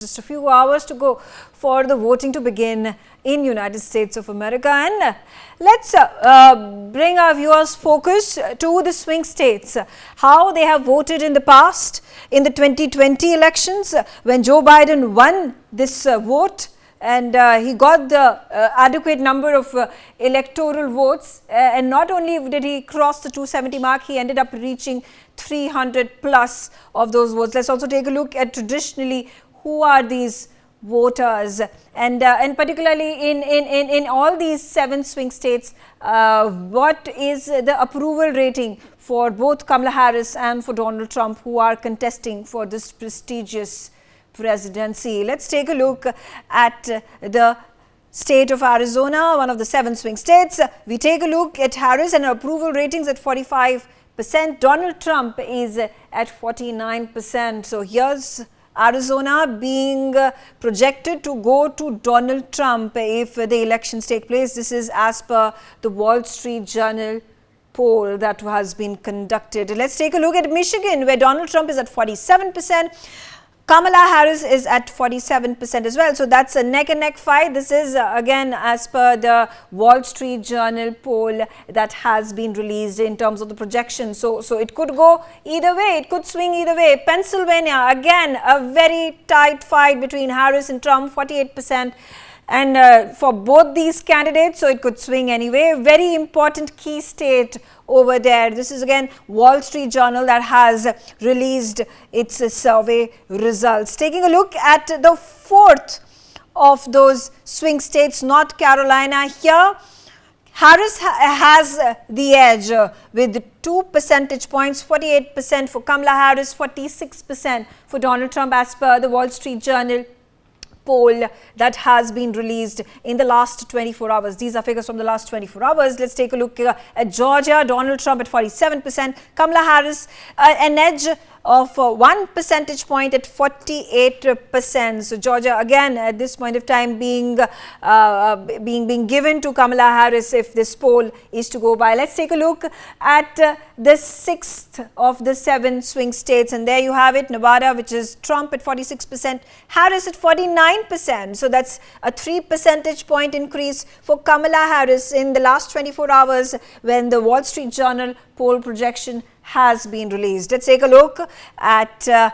Just a few hours to go for the voting to begin in United States of America, and let's bring our viewers' focus to the swing states, how they have voted in the past in the 2020 elections when Joe Biden won this vote and he got the adequate number of electoral votes, and not only did he cross the 270 mark, he ended up reaching 300 plus of those votes. Let's also take a look at traditionally who are these voters, and particularly in all these 7 swing states, what is the approval rating for both Kamala Harris and for Donald Trump, who are contesting for this prestigious presidency. Let's take a look at the state of Arizona, one of the 7 swing states. We take a look at Harris and her approval ratings at 45%. Donald Trump is at 49%. So here's Arizona being projected to go to Donald Trump if the elections take place. This is as per the Wall Street Journal poll that has been conducted. Let's take a look at Michigan, where Donald Trump is at 47%. Kamala Harris is at 47% as well. So that's a neck and neck fight. This is again as per the Wall Street Journal poll that has been released in terms of the projection. So it could go either way. It could swing either way. Pennsylvania, again, a very tight fight between Harris and Trump, 48%. And for both these candidates, so it could swing anyway. Very important key state over there. This is again Wall Street Journal that has released its survey results. Taking a look at the 4th of those swing states, North Carolina. Here, Harris has the edge with 2 percentage points, 48% for Kamala Harris, 46% for Donald Trump, as per the Wall Street Journal poll that has been released in the last 24 hours. These are figures from the last 24 hours. Let's take a look at Georgia. Donald Trump at 47%, Kamala Harris an edge of 1 percentage point at 48%. So Georgia again at this point of time being given to Kamala Harris if this poll is to go by. Let's take a look at the 6th of the 7 swing states, and there you have it, Nevada, which is Trump at 46%, Harris at 49%. So that's a 3 percentage point increase for Kamala Harris in the last 24 hours when the Wall Street Journal poll projection has been released. Let's take a look at the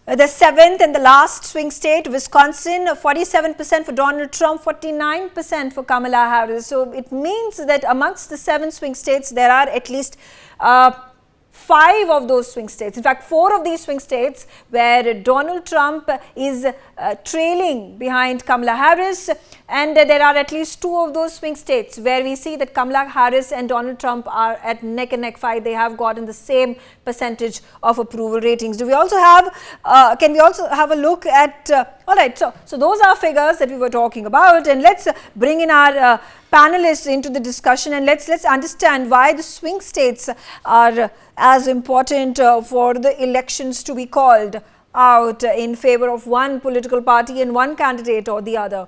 7th and the last swing state, Wisconsin, 47% for Donald Trump, 49% for Kamala Harris. So it means that amongst the 7 swing states, there are at least 5 of those swing states, in fact 4 of these swing states, where Donald Trump is trailing behind Kamala Harris, and there are at least 2 of those swing states where we see that Kamala Harris and Donald Trump are at neck and neck fight. They have gotten the same percentage of approval ratings. Do we also have, can we also have a look at, all right, so those are figures that we were talking about, and let's bring in our panelists into the discussion, and let's understand why the swing states are as important for the elections to be called out in favor of one political party and one candidate or the other.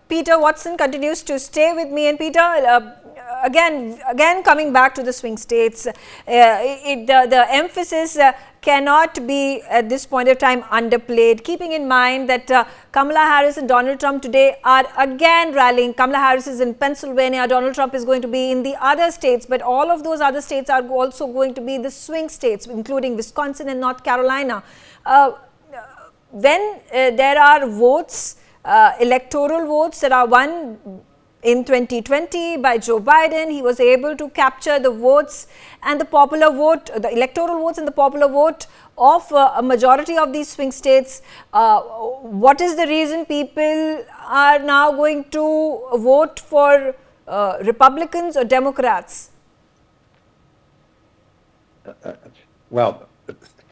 Peter Watson continues to stay with me, and Peter, again coming back to the swing states, the emphasis cannot be at this point of time underplayed, keeping in mind that Kamala Harris and Donald Trump today are again rallying. Kamala Harris is in Pennsylvania, Donald Trump is going to be in the other states, but all of those other states are also going to be the swing states, including Wisconsin and North Carolina. When there are votes, electoral votes that are won in 2020 by Joe Biden, he was able to capture the votes and the popular vote, the electoral votes and the popular vote of a majority of these swing states. What is the reason people are now going to vote for Republicans or Democrats? Well,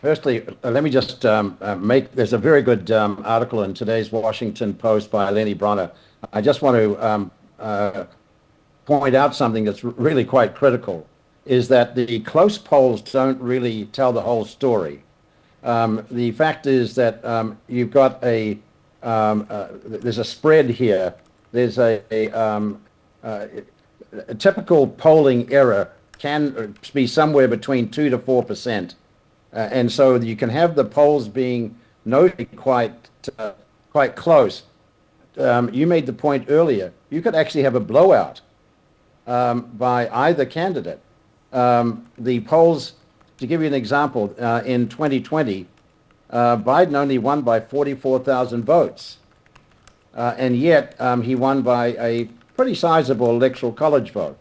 firstly, let me just there's a very good article in today's Washington Post by Lenny Bronner. I just want to point out something that's really quite critical, is that the close polls don't really tell the whole story. The fact is that you've got there's a spread here. There's a typical polling error can be somewhere between 2 to 4%. And so you can have the polls being notably quite close. You made the point earlier. You could actually have a blowout by either candidate. The polls, to give you an example, in 2020, Biden only won by 44,000 votes, and yet he won by a pretty sizable electoral college vote.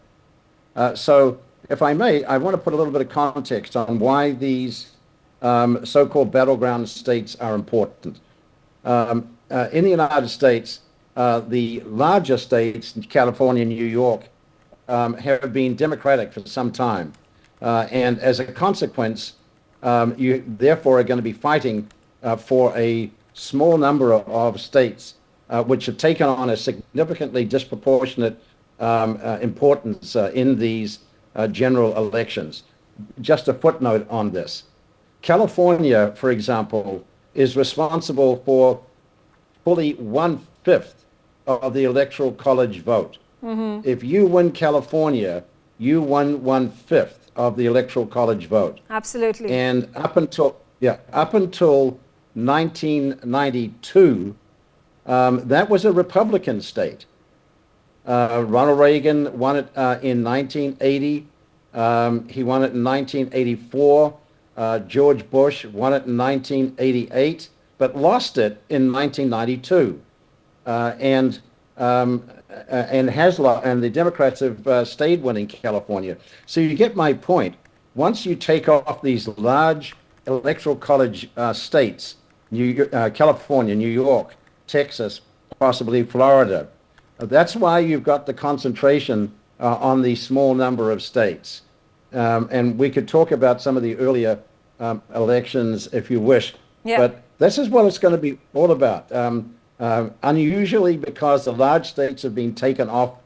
So, if I may, I want to put a little bit of context on why these so-called battleground states are important. In the United States, the larger states, California and New York, have been Democratic for some time. And as a consequence, you therefore are going to be fighting for a small number of states which have taken on a significantly disproportionate importance in these general elections. Just a footnote on this. California, for example, is responsible for fully 1/5 of the electoral college vote. If you win California, you won 1/5 of the electoral college vote. Absolutely. And up until 1992, that was a Republican state. Ronald Reagan won it in 1980. He won it in 1984. George Bush won it in 1988, but lost it in 1992. And the Democrats have stayed winning California. So you get my point. Once you take off these large electoral college states, California, New York, Texas, possibly Florida, that's why you've got the concentration on the small number of states. And we could talk about some of the earlier elections if you wish. Yeah. But this is what it's going to be all about. Unusually, because the large states have been taken off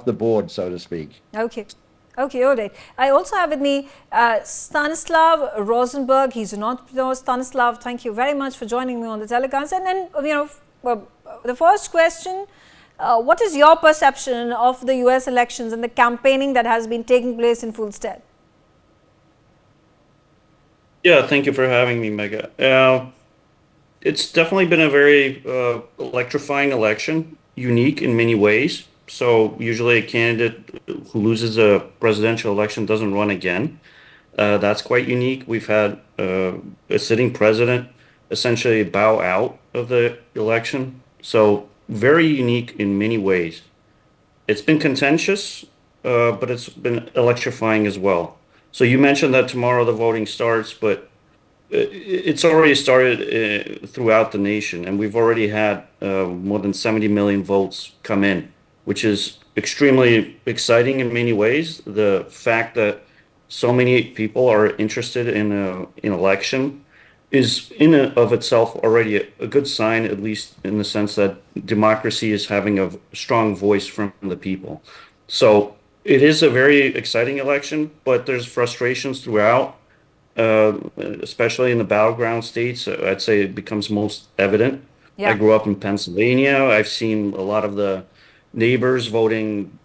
the board, so to speak. Okay. Okay, all right. I also have with me Stanislav Rosenberg. He's an entrepreneur. Stanislav, thank you very much for joining me on the telecast. And then, the first question, what is your perception of the US elections and the campaigning that has been taking place in full stead? Yeah, thank you for having me, Megha. It's definitely been a very electrifying election, unique in many ways. So usually a candidate who loses a presidential election doesn't run again. That's quite unique. We've had a sitting president essentially bow out of the election. So very unique in many ways. It's been contentious, but it's been electrifying as well. So you mentioned that tomorrow the voting starts, but it's already started throughout the nation, and we've already had more than 70 million votes come in, which is extremely exciting in many ways. The fact that so many people are interested in an election is in and of itself already a good sign, at least in the sense that democracy is having a strong voice from the people. So it is a very exciting election, but there's frustrations throughout, especially in the battleground states. I'd say it becomes most evident. Yeah. I grew up in Pennsylvania. I've seen a lot of the neighbors voting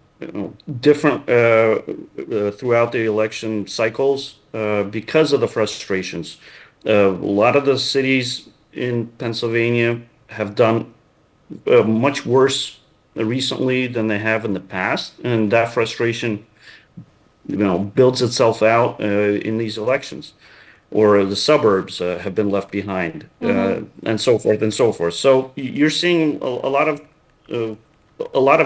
different throughout the election cycles because of the frustrations. A lot of the cities in Pennsylvania have done much worse recently than they have in the past, and that frustration, builds itself out in these elections. Or the suburbs have been left behind, and so forth and so forth. So you're seeing a lot of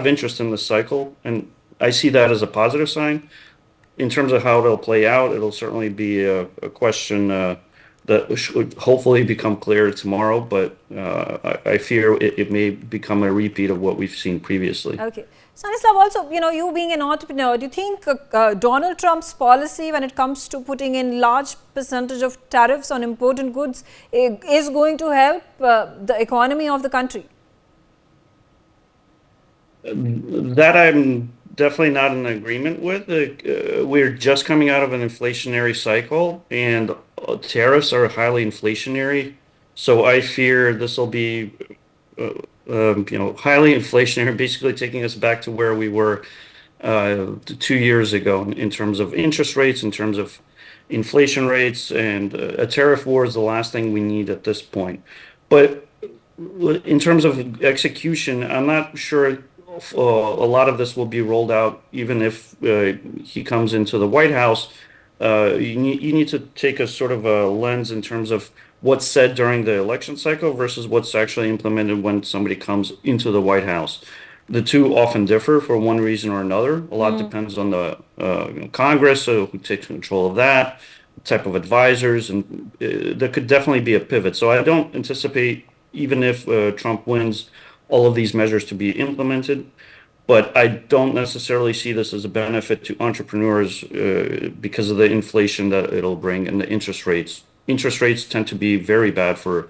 interest in the cycle, and I see that as a positive sign. In terms of how it'll play out, it'll certainly be a question that should hopefully become clear tomorrow, but I fear it may become a repeat of what we've seen previously. Okay. Stanislav, also, you being an entrepreneur, do you think Donald Trump's policy when it comes to putting in large percentage of tariffs on imported goods is going to help the economy of the country? That I'm definitely not in agreement with. We're just coming out of an inflationary cycle, and tariffs are highly inflationary. So I fear this will be, highly inflationary, basically taking us back to where we were 2 years ago in terms of interest rates, in terms of inflation rates, and a tariff war is the last thing we need at this point. But in terms of execution, I'm not sure a lot of this will be rolled out, even if he comes into the White House. You need to take a sort of a lens in terms of what's said during the election cycle versus what's actually implemented when somebody comes into the White House. The two often differ for one reason or another. A lot depends on the Congress, so who takes control of that, type of advisors, and there could definitely be a pivot. So I don't anticipate, even if Trump wins, all of these measures to be implemented. But I don't necessarily see this as a benefit to entrepreneurs because of the inflation that it'll bring and the interest rates. Interest rates tend to be very bad for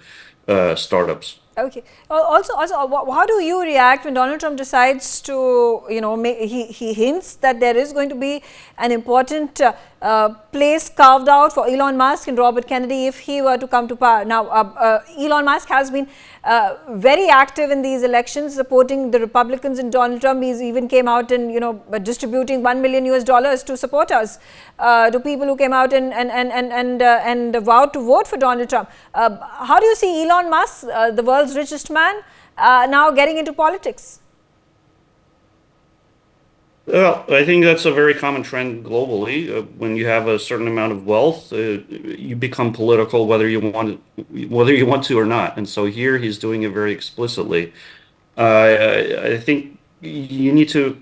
startups. Okay. Also, how do you react when Donald Trump decides to, he hints that there is going to be an important place carved out for Elon Musk and Robert Kennedy if he were to come to power. Now, Elon Musk has been very active in these elections, supporting the Republicans and Donald Trump. He's even came out and, distributing $1 million US to supporters, to people who came out and vowed to vote for Donald Trump. How do you see Elon Musk, the world's richest man, now getting into politics? Well, I think that's a very common trend globally. When you have a certain amount of wealth, you become political whether you want to or not. And so here he's doing it very explicitly. I think you need to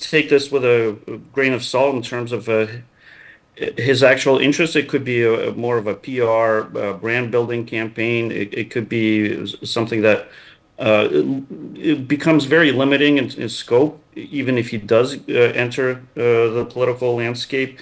take this with a grain of salt in terms of his actual interest. It could be more of a PR brand building campaign. It could be something that it becomes very limiting in scope, even if he does enter the political landscape.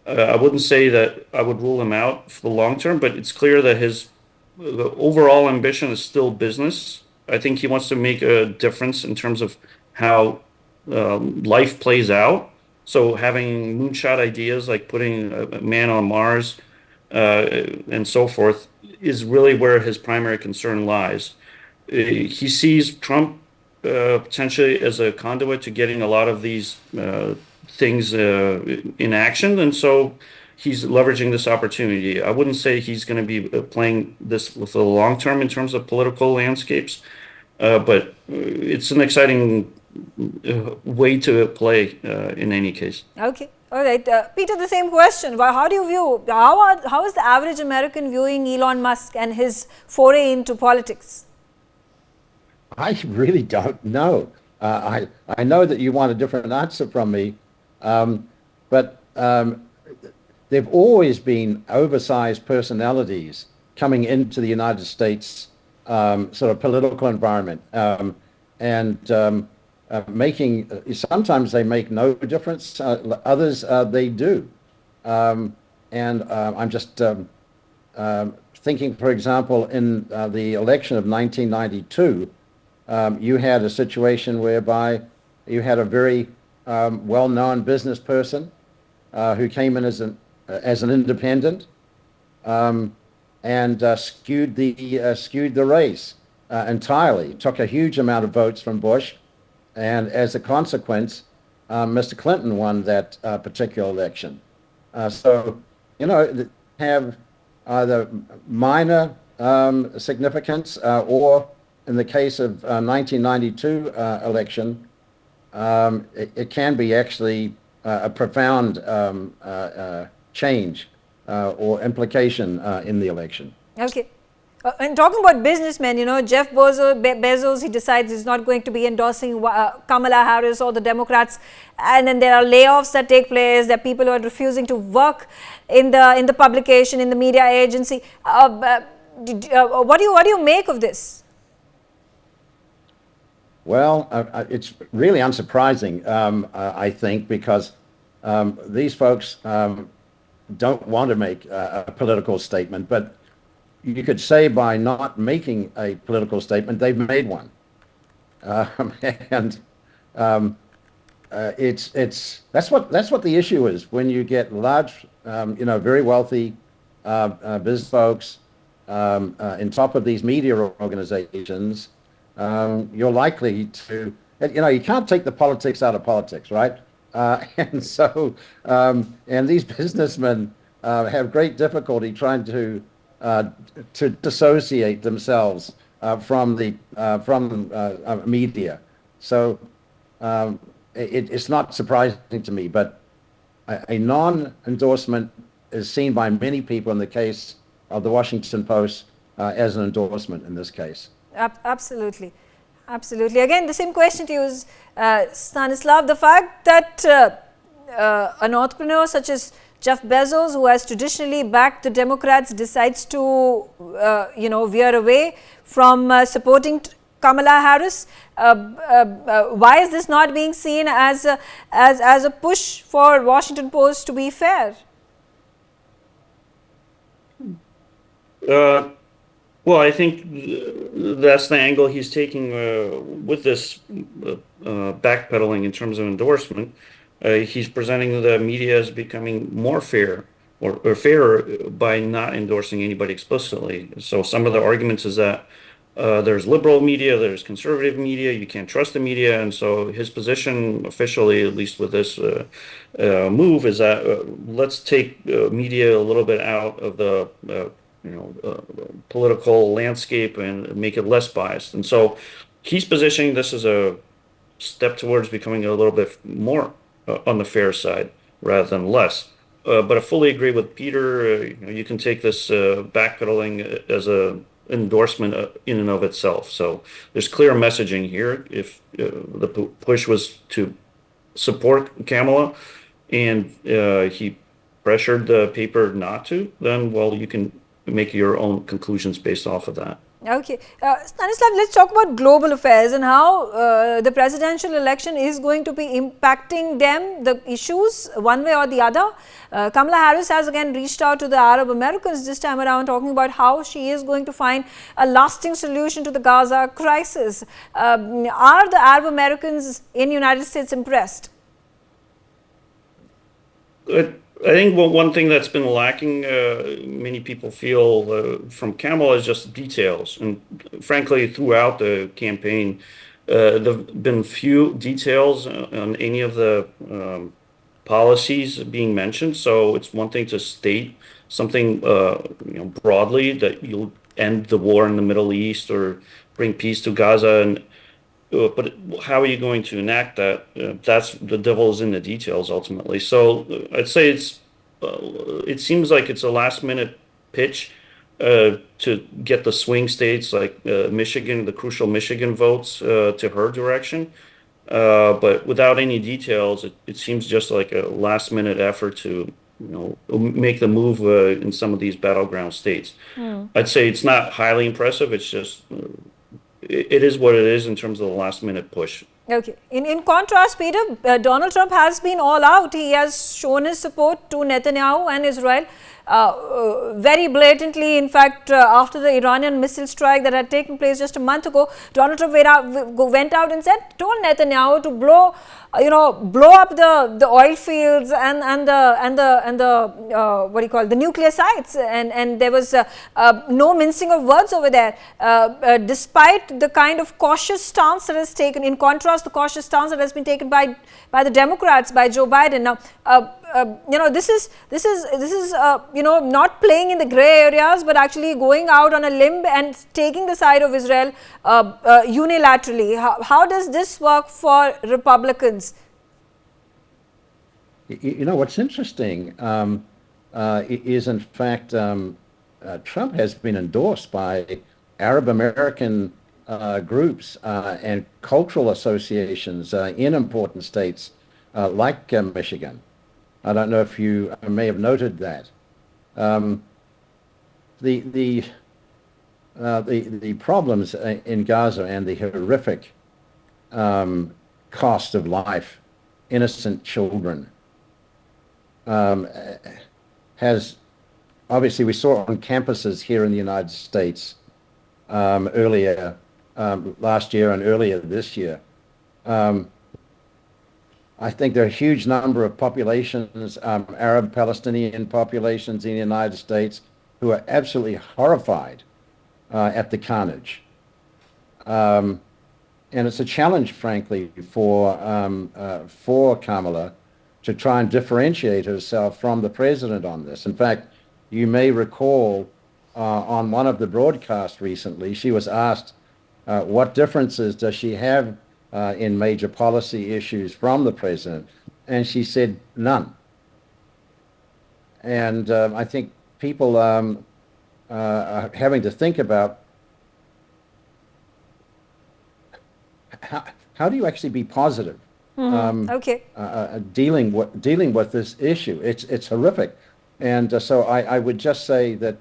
I wouldn't say that I would rule him out for the long term, but it's clear that his overall ambition is still business. I think he wants to make a difference in terms of how life plays out. So having moonshot ideas like putting a man on Mars and so forth is really where his primary concern lies. He sees Trump potentially as a conduit to getting a lot of these things in action, and so he's leveraging this opportunity. I wouldn't say he's going to be playing this for the long term in terms of political landscapes, but it's an exciting way to play in any case. Okay. All right. Peter, the same question. How do you view, how is the average American viewing Elon Musk and his foray into politics? I really don't know. I know that you want a different answer from me, but there've always been oversized personalities coming into the United States sort of political environment, and making, sometimes they make no difference, others they do. And I'm just thinking, for example, in the election of 1992, you had a situation whereby you had a very well-known business person who came in as an independent, and skewed the race entirely. Took a huge amount of votes from Bush, and as a consequence, Mr. Clinton won that particular election. So, have either minor significance or, in the case of 1992 election, it can be actually a profound change or implication in the election. Okay. And talking about businessmen, Jeff Bezos, he decides he's not going to be endorsing Kamala Harris or the Democrats, and then there are layoffs that take place. There are people who are refusing to work in the publication, in the media agency. What do you make of this? Well, it's really unsurprising, I think, because these folks don't want to make a political statement, but you could say by not making a political statement, they've made one. And that's what the issue is. When you get large, very wealthy business folks in top of these media organizations, you're likely to, you can't take the politics out of politics, right? And so, and these businessmen have great difficulty trying to dissociate themselves from the media. So it's not surprising to me, but a non-endorsement is seen by many people in the case of the Washington Post as an endorsement in this case. Absolutely. Absolutely. Again, the same question to you is, Stanislav, the fact that an entrepreneur such as Jeff Bezos, who has traditionally backed the Democrats, decides to, veer away from supporting Kamala Harris. Why is this not being seen as a push for Washington Post to be fair? Well, I think that's the angle he's taking with this backpedaling in terms of endorsement. He's presenting the media as becoming more fair or fairer by not endorsing anybody explicitly. So some of the arguments is that there's liberal media, there's conservative media, you can't trust the media. And so his position officially, at least with this move, is that let's take media a little bit out of the political landscape and make it less biased. And so he's positioning this as a step towards becoming a little bit more on the fair side rather than less. But I fully agree with Peter. You can take this backpedaling as a endorsement in and of itself. So there's clear messaging here. If the push was to support Kamala and he pressured the paper not to, then, well, you can make your own conclusions based off of that. Okay. Stanislav, let's talk about global affairs and how the presidential election is going to be impacting them, the issues, one way or the other. Kamala Harris has again reached out to the Arab Americans this time around, talking about how she is going to find a lasting solution to the Gaza crisis. Are the Arab Americans in the United States impressed? I think one thing that's been lacking, many people feel from Kamala, is just details. And frankly, throughout the campaign, there have been few details on any of the policies being mentioned. So it's one thing to state something broadly, that you'll end the war in the Middle East or bring peace to Gaza, but how are you going to enact that? That's the devil is in the details ultimately. So I'd say it seems like it's a last minute pitch to get the swing states like Michigan, the crucial Michigan votes to her direction. But without any details, it seems just like a last minute effort to make the move in some of these battleground states. I'd say it's not highly impressive. It's just it is what it is in terms of the last minute push. Okay. In contrast, Peter, Donald Trump has been all out. He has shown his support to Netanyahu and Israel very blatantly. In fact, after the Iranian missile strike that had taken place just a month ago, Donald Trump went out and told Netanyahu to blow up the oil fields and the what do you call it, the nuclear sites, and there was no mincing of words over there. Despite the kind of cautious stance that is taken, in contrast, the cautious stance that has been taken by the Democrats, by Joe Biden. Now, this is not playing in the gray areas, but actually going out on a limb and taking the side of Israel unilaterally. How does this work for Republicans? What's interesting is, in fact, Trump has been endorsed by Arab American groups and cultural associations in important states like Michigan. I don't know if you may have noted that. The problems in Gaza and the horrific cost of life, innocent children, has obviously, we saw on campuses here in the United States earlier last year and earlier this year. I think there are a huge number of populations, Arab Palestinian populations in the United States, who are absolutely horrified at the carnage. And it's a challenge, frankly, for Kamala to try and differentiate herself from the president on this. In fact, you may recall on one of the broadcasts recently, she was asked what differences does she have in major policy issues from the president, and she said none. And I think people are having to think about how do you actually be positive dealing with this issue. It's horrific. And so I would just say that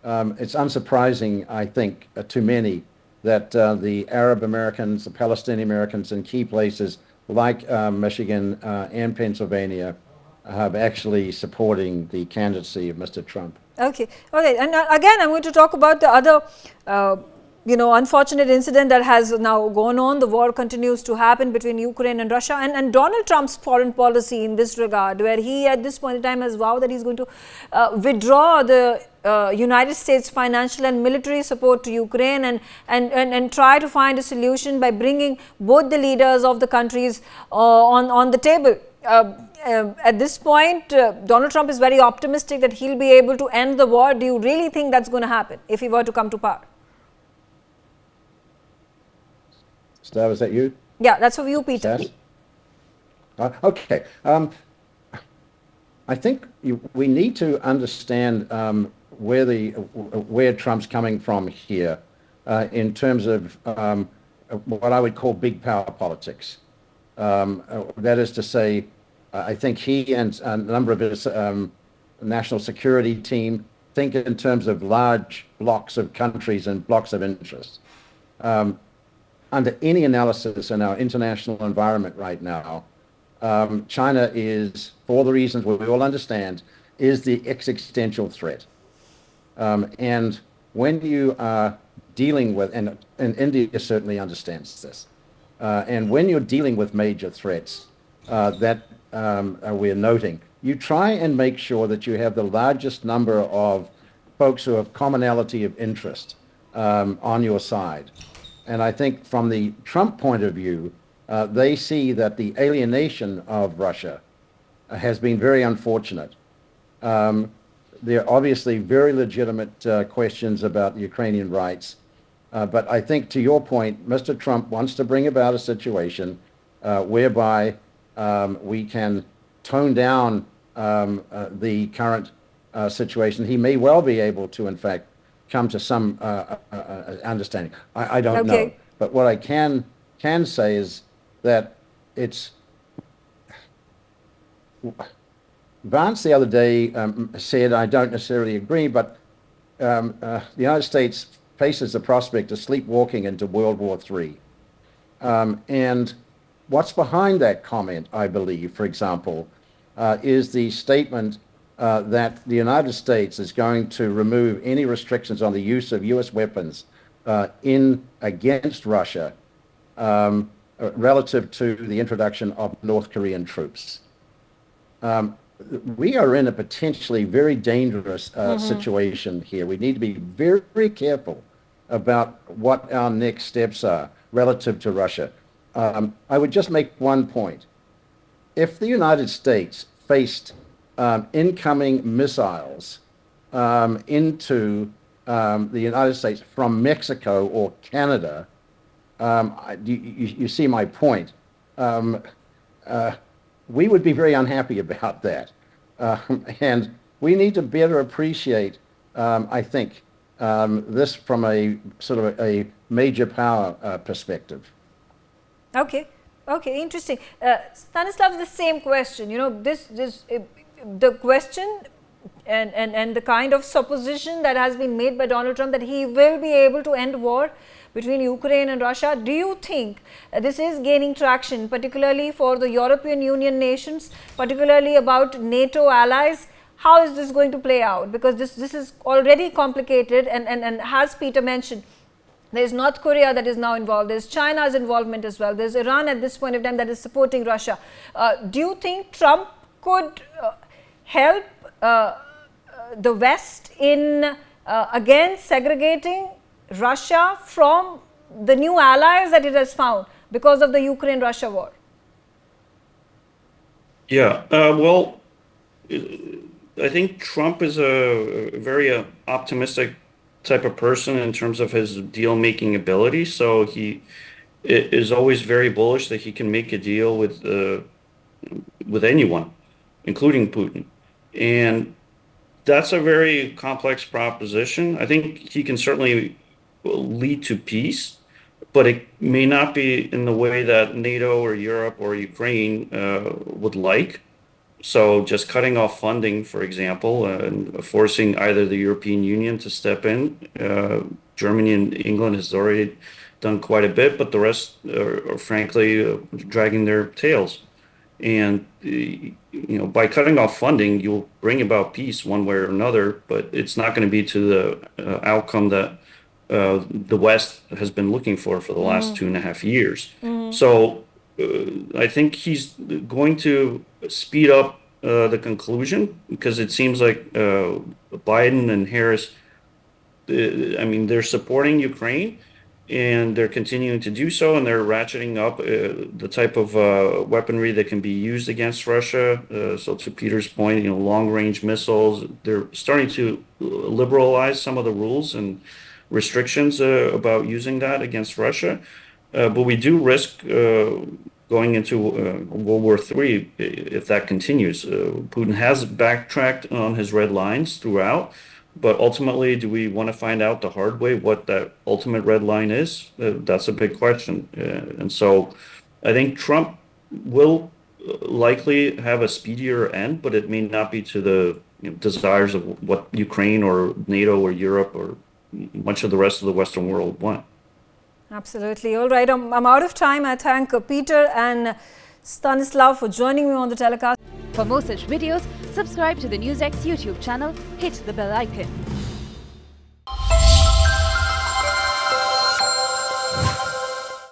it's unsurprising, I think, to many that the Arab Americans, the Palestinian Americans in key places like Michigan and Pennsylvania have actually supporting the candidacy of Mr. Trump. Okay. And again, I'm going to talk about the other unfortunate incident that has now gone on. The war continues to happen between Ukraine and Russia, and Donald Trump's foreign policy in this regard, where he at this point in time has vowed that he's going to withdraw the United States financial and military support to Ukraine and try to find a solution by bringing both the leaders of the countries on the table. At this point, Donald Trump is very optimistic that he'll be able to end the war. Do you really think that's going to happen if he were to come to power? Stav, is that you? Yeah, that's for you, Peter. Okay. I think we need to understand where Trump's coming from here in terms of what I would call big power politics. That is to say, I think he and a number of his national security team think in terms of large blocks of countries and blocks of interest. Under any analysis in our international environment right now, China is, for the reasons we all understand, is the existential threat. And when you are dealing with, and India certainly understands this, and when you're dealing with major threats that we're noting, you try and make sure that you have the largest number of folks who have commonality of interest on your side. And I think from the Trump point of view, they see that the alienation of Russia has been very unfortunate. There are obviously very legitimate questions about Ukrainian rights. But I think to your point, Mr. Trump wants to bring about a situation whereby we can tone down the current situation. He may well be able to, in fact, come to some understanding. I don't know. But what I can say is that it's... Vance the other day said, I don't necessarily agree, but the United States faces the prospect of sleepwalking into World War III. And what's behind that comment, I believe, for example, is the statement that the United States is going to remove any restrictions on the use of U.S. weapons against Russia relative to the introduction of North Korean troops. We are in a potentially very dangerous situation here. We need to be very, very careful about what our next steps are relative to Russia. I would just make one point. If the United States faced incoming missiles into the United States from Mexico or Canada, you see my point. We would be very unhappy about that. And we need to better appreciate, I think, this from a sort of a major power perspective. Okay, interesting. Stanislav, the same question. The question and the kind of supposition that has been made by Donald Trump that he will be able to end war between Ukraine and Russia. Do you think this is gaining traction, particularly for the European Union nations, particularly about NATO allies? How is this going to play out? Because this is already complicated, and as Peter mentioned, there is North Korea that is now involved. There is China's involvement as well. There is Iran at this point in time that is supporting Russia. Do you think Trump could help the West in again segregating Russia from the new allies that it has found because of the Ukraine-Russia war? Yeah. Well, I think Trump is a very optimistic type of person in terms of his deal-making ability. So he is always very bullish that he can make a deal with anyone, including Putin. And that's a very complex proposition. I think he can certainly lead to peace, but it may not be in the way that NATO or Europe or Ukraine would like. So just cutting off funding, for example, and forcing either the European Union to step in. Germany and England has already done quite a bit, but the rest are frankly dragging their tails. And by cutting off funding, you'll bring about peace one way or another, but it's not going to be to the outcome that the West has been looking for the last 2.5 years. So I think he's going to speed up the conclusion because it seems like Biden and Harris, I mean, they're supporting Ukraine and they're continuing to do so, and they're ratcheting up the type of weaponry that can be used against Russia. So to Peter's point, long-range missiles, they're starting to liberalize some of the rules and restrictions about using that against Russia. But we do risk going into World War III if that continues. Putin has backtracked on his red lines throughout, but ultimately, do we want to find out the hard way what that ultimate red line is? That's a big question. And so I think Trump will likely have a speedier end, but it may not be to the desires of what Ukraine or NATO or Europe or much of the rest of the Western world want. Absolutely. All right. I'm out of time. I thank Peter and Stanislav for joining me on the telecast. For more such videos, subscribe to the NewsX YouTube channel, hit the bell icon.